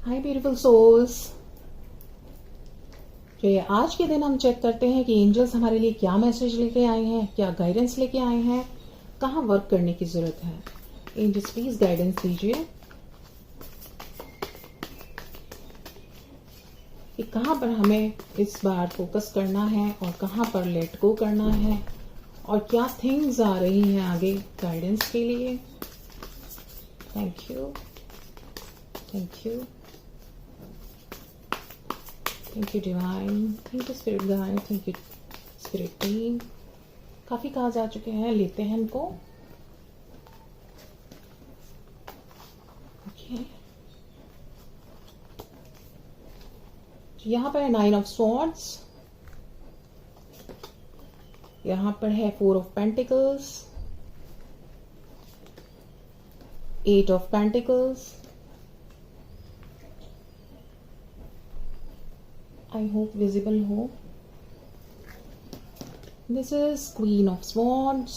हाय beautiful souls. तो ये आज के दिन हम चेक करते हैं कि एंजल्स हमारे लिए क्या मैसेज लेके आए हैं, क्या गाइडेंस लेके आए हैं, कहाँ वर्क करने की जरूरत है। एंजल्स प्लीज गाइडेंस दीजिए कि कहाँ पर हमें इस बार फोकस करना है और कहाँ पर लेट गो करना है और क्या थिंग्स आ रही हैं आगे गाइडेंस के लिए। Thank you, thank you, thank you divine, thank you spirit guide, thank you spirit team. काफी कार्ड्स आ चुके हैं, लेते हैं इनको। ओके, यहाँ पर है 9 ऑफ स्वॉर्ड्स, यहाँ पर है 4 of pentacles, 8 of pentacles. I hope visible हो। This is queen of swords,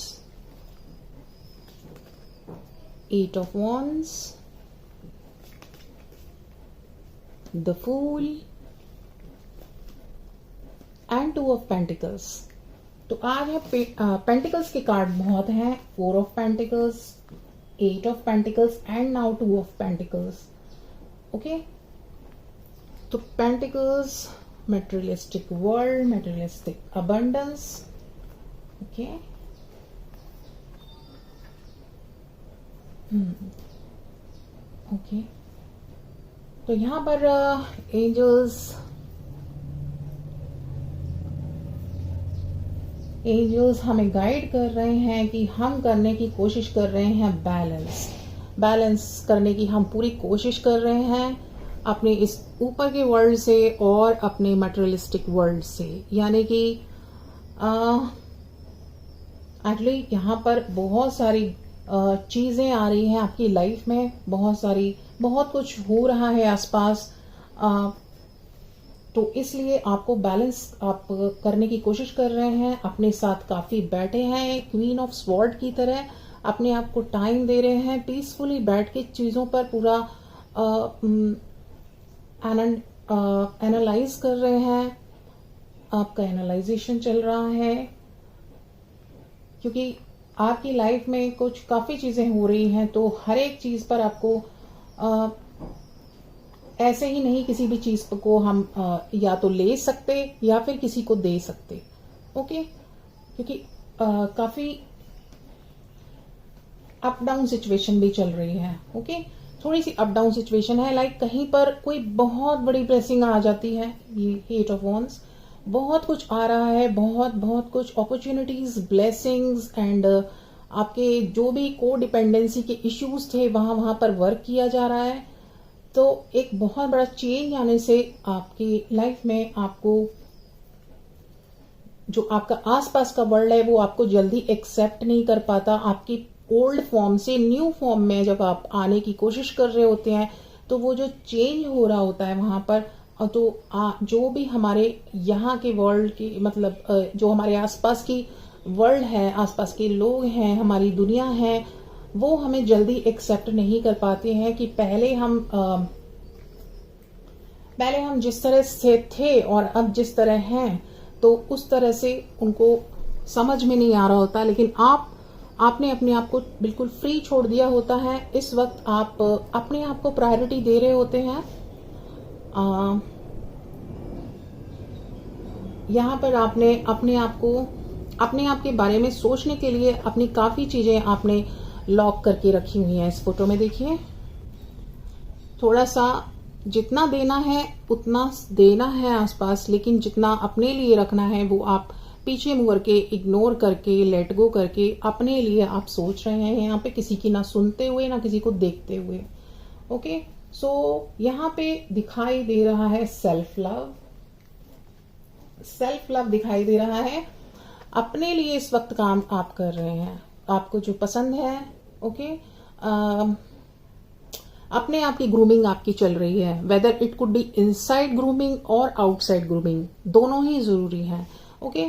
8 of wands, the fool and 2 of pentacles. तो आज है पेंटिकल्स के कार्ड बहुत हैं, 4 of pentacles, 8 of pentacles and now 2 of pentacles. Okay, तो pentacles materialistic world, materialistic abundance. Okay, okay, तो यहां पर एंजल्स हमें गाइड कर रहे हैं कि हम करने की कोशिश कर रहे हैं बैलेंस करने की हम पूरी कोशिश कर रहे हैं अपने इस ऊपर के वर्ल्ड से और अपने मटेरियलिस्टिक वर्ल्ड से। यानी कि एक्चुअली यहाँ पर बहुत सारी चीजें आ रही हैं आपकी लाइफ में, बहुत कुछ हो रहा है आसपास। तो इसलिए आपको बैलेंस आप करने की कोशिश कर रहे हैं, अपने साथ काफी बैठे हैं क्वीन ऑफ स्वॉर्ड की तरह, अपने आप को टाइम दे रहे हैं, पीसफुली बैठ के चीजों पर पूरा एनालाइज कर रहे हैं। आपका एनालाइजेशन चल रहा है क्योंकि आपकी लाइफ में कुछ काफी चीजें हो रही हैं, तो हर एक चीज पर आपको ऐसे ही नहीं किसी भी चीज को हम या तो ले सकते या फिर किसी को दे सकते। ओके, क्योंकि काफी अप डाउन सिचुएशन भी चल रही है। ओके, थोड़ी सी अप डाउन सिचुएशन है, लाइक कहीं पर कोई बहुत बड़ी ब्लेसिंग आ जाती है। ये 8 ऑफ wands, बहुत कुछ आ रहा है, बहुत कुछ अपॉर्चुनिटीज, ब्लेसिंग्स एंड आपके जो भी को डिपेंडेंसी के इश्यूज थे वहां पर वर्क किया जा रहा है। तो एक बहुत बड़ा चेंज आने से आपकी लाइफ में आपको जो आपका आसपास का वर्ल्ड है वो आपको जल्दी एक्सेप्ट नहीं कर पाता। आपकी ओल्ड फॉर्म से न्यू फॉर्म में जब आप आने की कोशिश कर रहे होते हैं तो वो जो चेंज हो रहा होता है वहां पर, तो जो भी हमारे यहाँ के वर्ल्ड की मतलब जो हमारे आसपास की वर्ल्ड है, आसपास के लोग हैं, हमारी दुनिया है, वो हमें जल्दी एक्सेप्ट नहीं कर पाते हैं कि पहले हम जिस तरह से थे और अब जिस तरह हैं तो उस तरह से उनको समझ में नहीं आ रहा होता। लेकिन आपने अपने आप को बिल्कुल फ्री छोड़ दिया होता है। इस वक्त आप अपने आप को प्रायोरिटी दे रहे होते हैं। यहाँ पर आपने अपने आप के बारे में सोचने के लिए अपनी काफी चीजें आपने लॉक करके रखी हुई हैं। इस फोटो में देखिए, थोड़ा सा जितना देना है उतना देना है आसपास, लेकिन जितना अपने लिए रखना है वो आप पीछे मुड़ के, इग्नोर करके, लेट गो करके अपने लिए आप सोच रहे हैं यहाँ पे, किसी की ना सुनते हुए ना किसी को देखते हुए। ओके, सो यहाँ पे दिखाई दे रहा है सेल्फ लव दिखाई दे रहा है। अपने लिए इस वक्त काम आप कर रहे हैं, आपको जो पसंद है। ओके, अपने आप की ग्रूमिंग आपकी चल रही है, whether it could be inside grooming और आउटसाइड ग्रूमिंग, दोनों ही जरूरी है। ओके,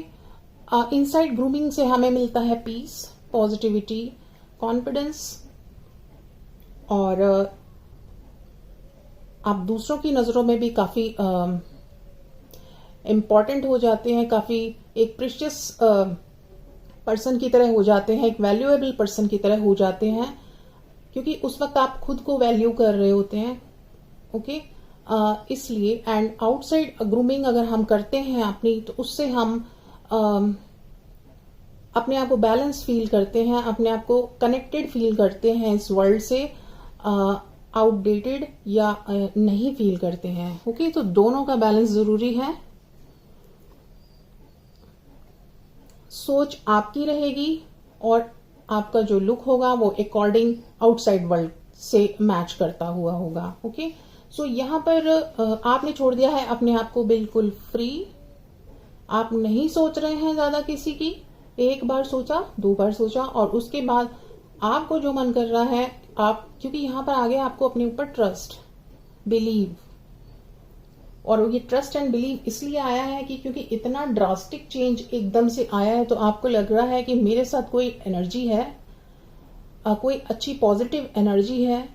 इनसाइड ग्रूमिंग से हमें मिलता है पीस, पॉजिटिविटी, कॉन्फिडेंस, और आप दूसरों की नज़रों में भी काफ़ी इम्पॉर्टेंट हो जाते हैं, काफ़ी एक प्रीशियस पर्सन की तरह हो जाते हैं, एक वैल्यूएबल पर्सन की तरह हो जाते हैं, क्योंकि उस वक्त आप खुद को वैल्यू कर रहे होते हैं। ओके, इसलिए एंड आउटसाइड ग्रूमिंग अगर हम करते हैं अपनी, तो उससे हम अपने आप को बैलेंस फील करते हैं, अपने आप को कनेक्टेड फील करते हैं इस वर्ल्ड से, आउटडेटेड या नहीं फील करते हैं। ओके, तो दोनों का बैलेंस जरूरी है। सोच आपकी रहेगी और आपका जो लुक होगा वो अकॉर्डिंग आउटसाइड वर्ल्ड से मैच करता हुआ होगा। ओके, सो यहाँ पर आपने छोड़ दिया है अपने आप को बिल्कुल फ्री। आप नहीं सोच रहे हैं ज्यादा किसी की, एक बार सोचा, 2 बार सोचा, और उसके बाद आपको जो मन कर रहा है आप, क्योंकि यहां पर आगे आपको अपने ऊपर ट्रस्ट, बिलीव, और ये ट्रस्ट एंड बिलीव इसलिए आया है कि क्योंकि इतना ड्रास्टिक चेंज एकदम से आया है, तो आपको लग रहा है कि मेरे साथ कोई एनर्जी है, कोई अच्छी पॉजिटिव एनर्जी है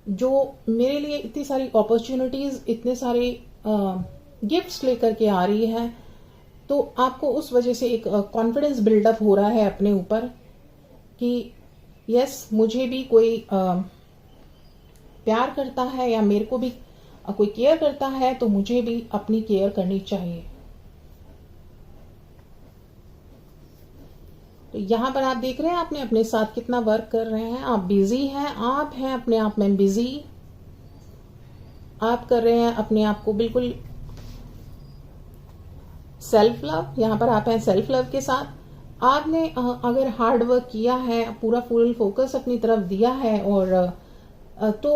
जो मेरे लिए इतनी सारी अपॉर्चुनिटीज, इतने सारे गिफ्ट्स लेकर के आ रही है। तो आपको उस वजह से एक कॉन्फिडेंस बिल्डअप हो रहा है अपने ऊपर कि यस, मुझे भी कोई प्यार करता है या मेरे को भी कोई केयर करता है, तो मुझे भी अपनी केयर करनी चाहिए। तो यहां पर आप देख रहे हैं आपने अपने साथ कितना वर्क कर रहे हैं, आप बिजी हैं, आप हैं अपने आप में बिजी, आप कर रहे हैं अपने आप को बिल्कुल सेल्फ लव। यहां पर आप हैं सेल्फ लव के साथ। आपने अगर हार्ड वर्क किया है, पूरा फुल फोकस अपनी तरफ दिया है, और तो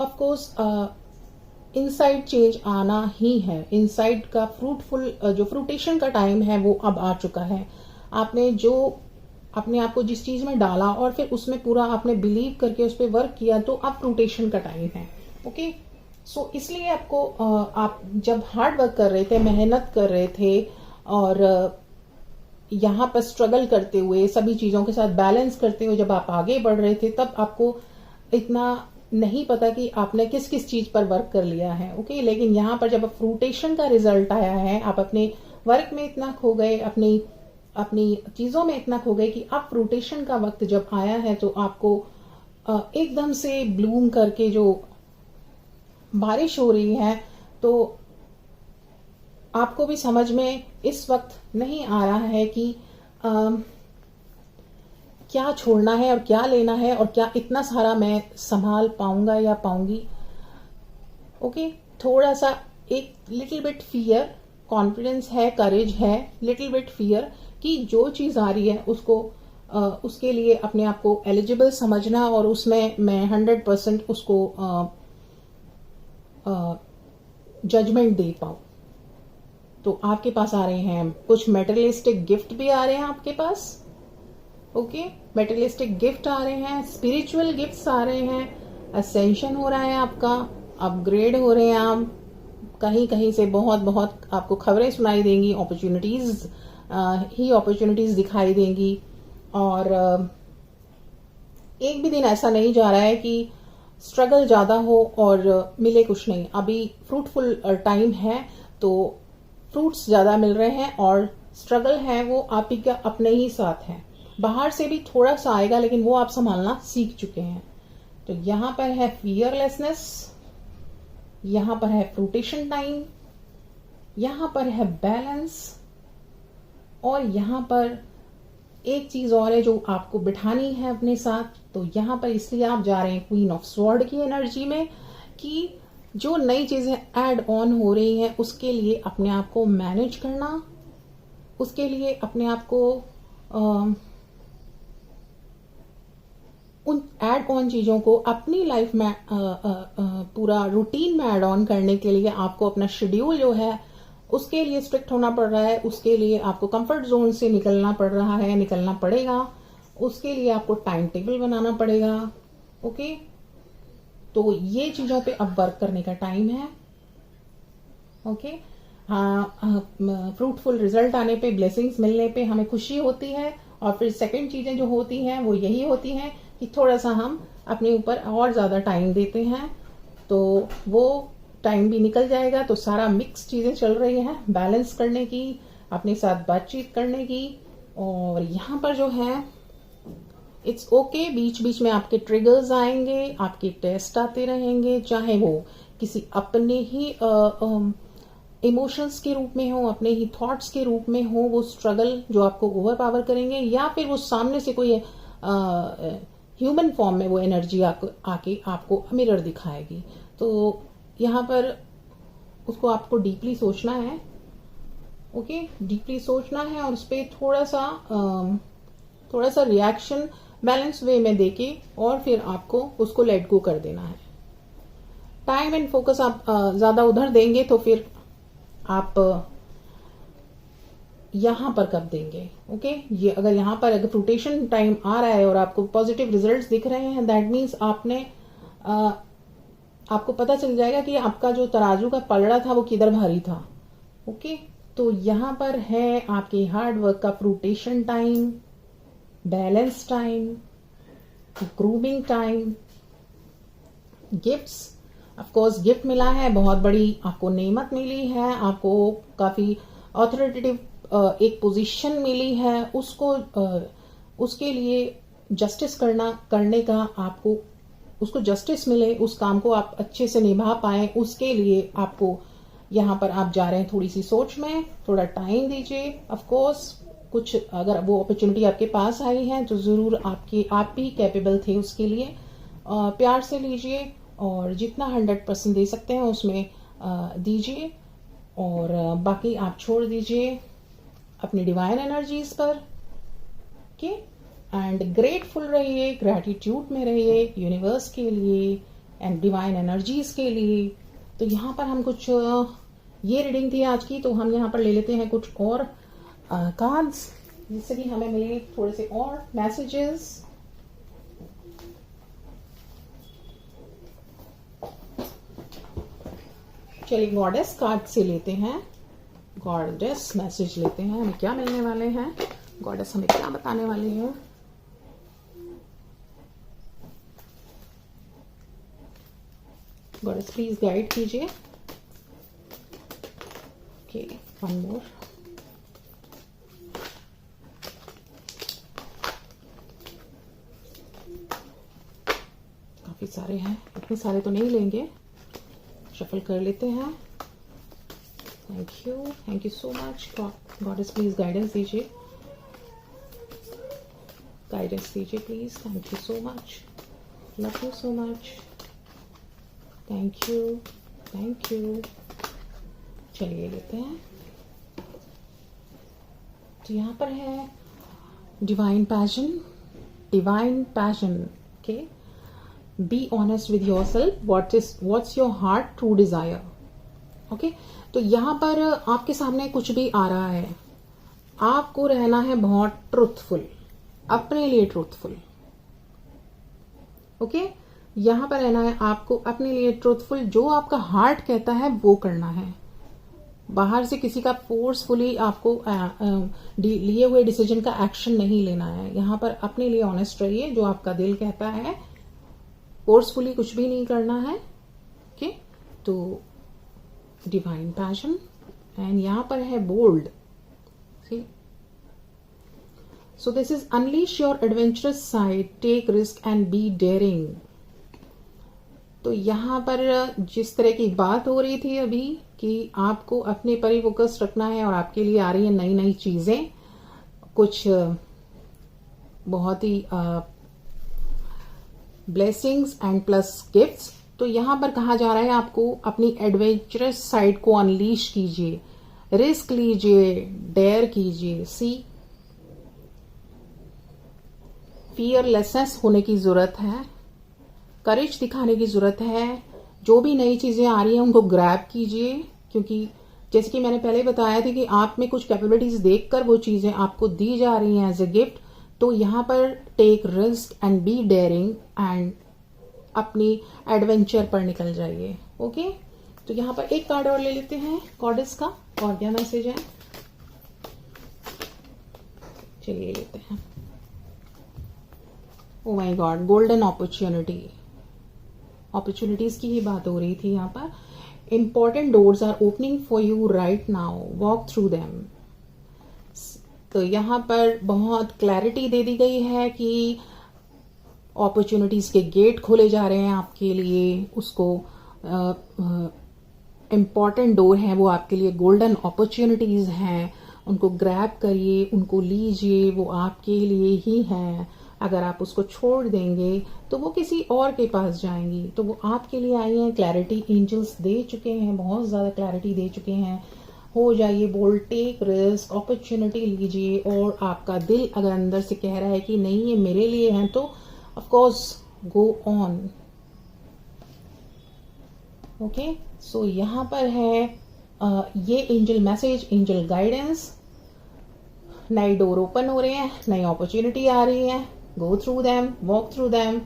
ऑफ कोर्स इनसाइड चेंज आना ही है। इनसाइड का फ्रूटफुल जो फ्रूटेशन का टाइम है वो अब आ चुका है। आपने जो अपने आप को जिस चीज में डाला और फिर उसमें पूरा आपने बिलीव करके उस पर वर्क किया, तो अब फ्रूटेशन का टाइम है। ओके, सो इसलिए आपको आप जब हार्ड वर्क कर रहे थे, मेहनत कर रहे थे, और यहाँ पर स्ट्रगल करते हुए, सभी चीजों के साथ बैलेंस करते हुए जब आप आगे बढ़ रहे थे, तब आपको इतना नहीं पता कि आपने किस किस चीज पर वर्क कर लिया है। ओके, लेकिन यहाँ पर जब फ्रूटेशन का रिजल्ट आया है, आप अपने वर्क में इतना खो गए, अपनी चीजों में इतना खो गए कि अब फ्रूटेशन का वक्त जब आया है, तो आपको एकदम से ब्लूम करके जो बारिश हो रही है, तो आपको भी समझ में इस वक्त नहीं आ रहा है कि क्या छोड़ना है और क्या लेना है, और क्या इतना सारा मैं संभाल पाऊंगा या पाऊंगी। ओके, थोड़ा सा एक लिटिल बिट फियर, कॉन्फिडेंस है, करेज है, लिटिल बिट फियर कि जो चीज आ रही है उसको उसके लिए अपने आप को एलिजिबल समझना, और उसमें मैं 100% उसको जजमेंट दे पाऊं। तो आपके पास आ रहे हैं कुछ मेटेरियलिस्टिक गिफ्ट भी आ रहे हैं आपके पास। ओके, मेटेरियलिस्टिक गिफ्ट आ रहे हैं, स्पिरिचुअल गिफ्ट्स आ रहे हैं, असेंशन हो रहा है आपका, अपग्रेड हो रहे हैं आप, कहीं कहीं से बहुत बहुत आपको खबरें सुनाई देंगी, अपॉर्चुनिटीज ही अपॉर्चुनिटीज दिखाई देंगी। और एक भी दिन ऐसा नहीं जा रहा है कि स्ट्रगल ज्यादा हो और मिले कुछ नहीं। अभी फ्रूटफुल टाइम है, तो फ्रूट्स ज्यादा मिल रहे हैं, और स्ट्रगल है वो आप ही का अपने ही साथ है। बाहर से भी थोड़ा सा आएगा, लेकिन वो आप संभालना सीख चुके हैं। तो यहां पर है फियरलेसनेस, यहां पर है फ्रूटेशन टाइम, यहां पर है बैलेंस, और यहां पर एक चीज और है जो आपको बिठानी है अपने साथ। तो यहां पर इसलिए आप जा रहे हैं क्वीन ऑफ स्वॉर्ड की एनर्जी में, कि जो नई चीजें ऐड ऑन हो रही हैं उसके लिए अपने आप को मैनेज करना, उसके लिए अपने आप को उन ऐड ऑन चीजों को अपनी लाइफ में पूरा रूटीन में ऐड ऑन करने के लिए आपको अपना शेड्यूल जो है उसके लिए स्ट्रिक्ट होना पड़ रहा है। उसके लिए आपको कंफर्ट जोन से निकलना पड़ रहा है, निकलना पड़ेगा। उसके लिए आपको टाइम टेबल बनाना पड़ेगा। ओके, तो ये चीजों पे अब वर्क करने का टाइम है। ओके, हाँ, फ्रूटफुल रिजल्ट आने पे, ब्लेसिंग्स मिलने पे हमें खुशी होती है, और फिर सेकंड चीजें जो होती हैं वो यही होती हैं कि थोड़ा सा हम अपने ऊपर और ज्यादा टाइम देते हैं, तो वो टाइम भी निकल जाएगा। तो सारा मिक्स चीजें चल रही हैं, बैलेंस करने की, अपने साथ बातचीत करने की। और यहाँ पर जो है इट्स ओके, बीच बीच में आपके ट्रिगर्स आएंगे, आपके टेस्ट आते रहेंगे, चाहे वो किसी अपने ही इमोशंस के रूप में हो, अपने ही थॉट्स के रूप में हो, वो स्ट्रगल जो आपको ओवर पावर करेंगे, या फिर वो सामने से कोई ह्यूमन फॉर्म में वो एनर्जी आके आपको मिरर दिखाएगी। तो यहाँ पर उसको आपको डीपली सोचना है, ओके, डीपली सोचना है और उस पर थोड़ा सा रिएक्शन बैलेंस वे में देके और फिर आपको उसको लेट गो कर देना है। टाइम एंड फोकस आप ज्यादा उधर देंगे तो फिर आप यहां पर कब देंगे, ओके। ये अगर यहां पर अगर फ्रूटेशन टाइम आ रहा है और आपको पॉजिटिव रिजल्ट्स दिख रहे हैं, दैट मीन्स आपको पता चल जाएगा कि आपका जो तराजू का पलड़ा था वो किधर भारी था, ओके। तो यहां पर है आपके हार्ड वर्क का fruition time, balance time, grooming time, gifts. Of course gift मिला है, बहुत बड़ी आपको नेमत मिली है, आपको काफी ऑथोरिटेटिव एक पोजीशन मिली है, उसके लिए जस्टिस करने का आपको, उसको जस्टिस मिले, उस काम को आप अच्छे से निभा पाए, उसके लिए आपको यहाँ पर आप जा रहे हैं थोड़ी सी सोच में, थोड़ा टाइम दीजिए। ऑफ कोर्स कुछ अगर वो अपॉर्चुनिटी आपके पास आई है तो जरूर आप भी कैपेबल थे उसके लिए। प्यार से लीजिए और जितना 100% दे सकते हैं उसमें दीजिए, और बाकी आप छोड़ दीजिए अपनी डिवाइन एनर्जीज पर, ओके। एंड ग्रेटफुल रहिए, ग्रैटिट्यूड में रहिए यूनिवर्स के लिए एंड डिवाइन एनर्जीज के लिए। तो यहाँ पर हम कुछ ये रीडिंग थी आज की, तो हम यहाँ पर ले लेते हैं कुछ और कार्ड्स, जिससे कि हमें मिले थोड़े से और मैसेजेस। चलिए गॉडेस कार्ड से लेते हैं, गॉडेस मैसेज लेते हैं, हमें क्या मिलने वाले हैं, गॉडेस हमें क्या बताने वाली है। गॉडेस प्लीज गाइड कीजिए। Okay, one more. काफी सारे हैं, इतने सारे तो नहीं लेंगे, शफल कर लेते हैं। Thank you so much. Goddess please guidance दीजिए, गाइडेंस दीजिए please. Thank you so much, love you so much, thank you, thank you. चलिए लेते हैं। तो यहाँ पर है divine passion, divine passion, okay. Be honest with yourself, what's your heart true desire, okay. तो यहाँ पर आपके सामने कुछ भी आ रहा है, आपको रहना है बहुत ट्रूथफुल, अपने लिए ट्रूथफुल, ओके। यहाँ पर रहना है आपको अपने लिए ट्रूथफुल, जो आपका हार्ट कहता है वो करना है। बाहर से किसी का फोर्सफुली आपको लिए हुए डिसीजन का एक्शन नहीं लेना है। यहाँ पर अपने लिए ऑनेस्ट रहिए, जो आपका दिल कहता है, फोर्सफुली कुछ भी नहीं करना है, ओके। तो डिवाइन पैशन, एंड यहाँ पर है bold, see. So this is unleash your adventurous side, take risk and be daring. तो यहाँ पर जिस तरह की बात हो रही थी अभी कि आपको अपने पर ही फोकस रखना है और आपके लिए आ रही है नई नई चीजें, कुछ बहुत ही ब्लेसिंग्स एंड प्लस गिफ्ट्स। तो यहाँ पर कहा जा रहा है आपको अपनी एडवेंचरस साइड को अनलीश कीजिए, रिस्क लीजिए, डेयर कीजिए। सी, फियरलेसनेस होने की जरूरत है, करेज दिखाने की जरूरत है। जो भी नई चीजें आ रही हैं उनको ग्रैब कीजिए, क्योंकि जैसे कि मैंने पहले बताया था कि आप में कुछ कैपेबिलिटीज देखकर वो चीजें आपको दी जा रही हैं एज ए गिफ्ट। तो यहाँ पर take risk and be daring and अपनी एडवेंचर पर निकल जाइए, ओके। तो यहाँ पर एक कार्ड और ले लेते हैं गॉडेस का, और क्या मैसेज है, चलिए लेते हैं। Oh my God, golden opportunity, opportunities की ही बात हो रही थी यहाँ पर। Important doors are opening for you right now, walk through them. तो यहाँ पर बहुत क्लैरिटी दे दी गई है कि अपॉर्चुनिटीज़ के गेट खोले जा रहे हैं आपके लिए। उसको इम्पॉर्टेंट डोर हैं वो आपके लिए, गोल्डन अपॉर्चुनिटीज़ हैं, उनको ग्रैब करिए, उनको लीजिए, वो आपके लिए ही हैं। अगर आप उसको छोड़ देंगे तो वो किसी और के पास जाएंगी, तो वो आपके लिए आई हैं। क्लैरिटी एंजल्स दे चुके हैं, बहुत ज़्यादा क्लैरिटी दे चुके हैं। हो जाइए बोल्ड, टेक रिस्क, अपॉर्चुनिटी लीजिए। और आपका दिल अगर अंदर से कह रहा है कि नहीं ये मेरे लिए हैं, तो of course go on. Okay, so यहाँ पर है ये एंजल मैसेज, एंजल गाइडेंस। नए डोर ओपन हो रहे हैं, नई अपॉर्चुनिटी आ रही है। Go through them, walk through them,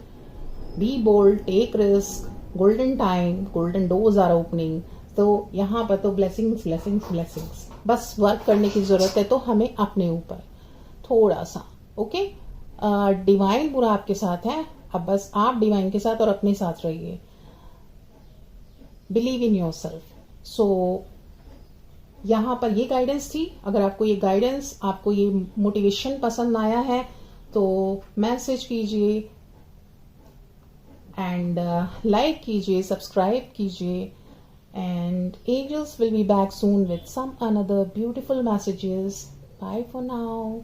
be bold, take risk, golden time, golden doors are opening. तो यहाँ पर तो ब्लेसिंग्स ब्लेसिंग्स ब्लेसिंग्स, बस वर्क करने की जरूरत है तो हमें अपने ऊपर थोड़ा सा। ओके, डिवाइन पूरा आपके साथ है, अब बस आप डिवाइन के साथ और अपने साथ रहिए। Believe in yourself. So यहाँ पर ये गाइडेंस थी। अगर आपको ये गाइडेंस, आपको ये मोटिवेशन पसंद आया है तो मैसेज कीजिए एंड लाइक कीजिए, सब्सक्राइब कीजिए। And angels will be back soon with some another beautiful messages. Bye for now.